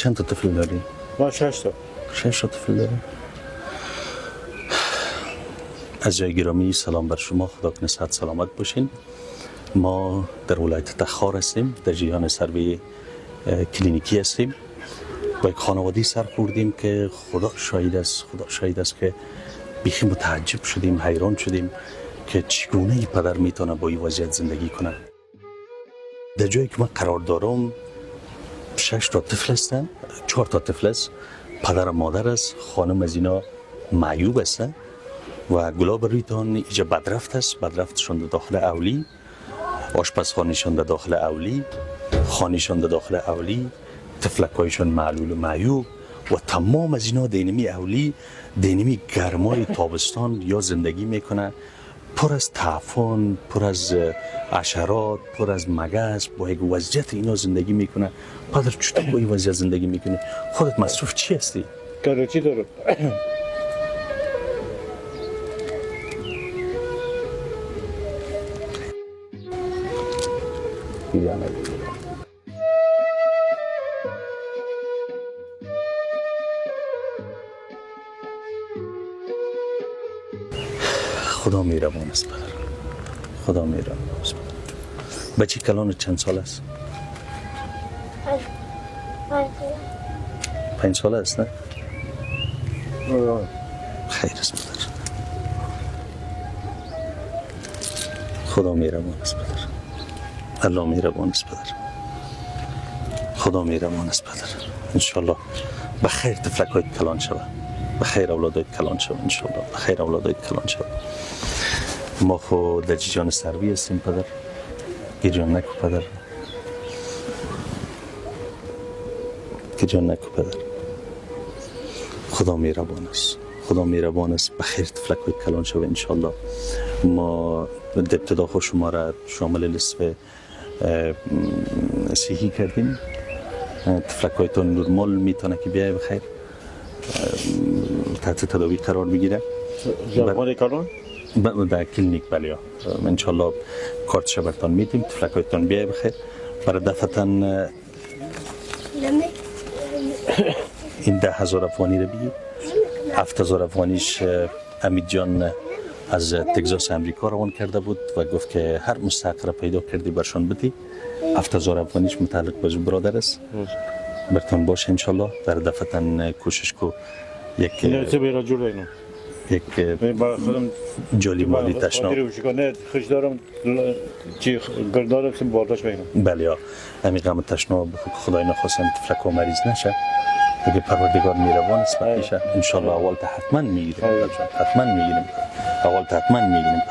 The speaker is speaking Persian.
چند تا طفل داری؟ ما 6 تا. 6 تا طفل داری؟ از جای گرامی سلام بر شما، خدا کنه صحت سلامت باشین. ما در ولایت تخار هستیم، در جریان سروی کلینیکی هستیم. با یک خانوادی سر خوردیم که خدا شاهد است که بیخی متعجب شدیم، حیران شدیم که چگونه این پدر میتونه با این وضعیت زندگی کنه. در جایی که من قرار دارم 6 تا طفل هستن، 4 تا طفل است، پدر و مادر است، خانم از اینا معیوب هستن و گلاب ریتان اینجا بدرفت است، بدرفتشون در داخل اولی، آشپزخانهشون در داخل اولی، خانهشون در داخل اولی، طفلکایشون معلول و معیوب و تمام از اینا دینمی اولی، دینمی گرمای تابستان یا زندگی میکنه، پر از تعفن، پر از حشرات، پر از مگس، با یک وضعیت اینا زندگی میکنه. پدر چطور با این وضعیت زندگی میکنی؟ خودت مصروف چی هستی؟ کارچی دارم. خدا مهربان است پدر، خدا مهربان است. بچه کلان چند سال است؟ 5 سال است نه؟ خیر است پدر. خدا مهربان است پدر. الله مهربان است پدر. خدا مهربان است پدر. انشالله بخیر طفلکایت کلان شود، بخیر اولادایت کلان شود، انشالله بخیر اولادایت کلان شود. ما خود در جریان سروی هستیم پدر، گریان نکو پدر، گریان نکو پدر. خدا مهربان است، خدا مهربان است، بخیر طفلکایت کلان شود انشالله. ما در ابتدا خود شما را شامل لسف صحی کردیم، طفلکایتان نرمال میتونه که بیای بخیر تحت تداوی قرار بگیره. زمان کلان؟ در کلینیک بله، انشالله کارتش برتان میدیم، طفلکایتان بیای بخیر. برای دفعتاً این 10,000 افغانی رو بگید، 7,000 افغانیش امید جان از تگزاس امریکا روان کرده بود و گفت که هر مستحق را پیدا کردی برشان بدی. 7,000 افغانیش متعلق به برادر است، برتان باشه انشالله. در دفعتاً کوشش کو یک جالی مالی تشنا خوش دارم چی گردارم سیم بارداش بگیرم. بله، همین غم تشنا خدای نخواستم طفلک و مریض نشه دیگه. پروردگار مهربان است بقیشه انشالله. اول تا حتما میگیریم، حتما میگیریم، اول تا حتما میگیریم.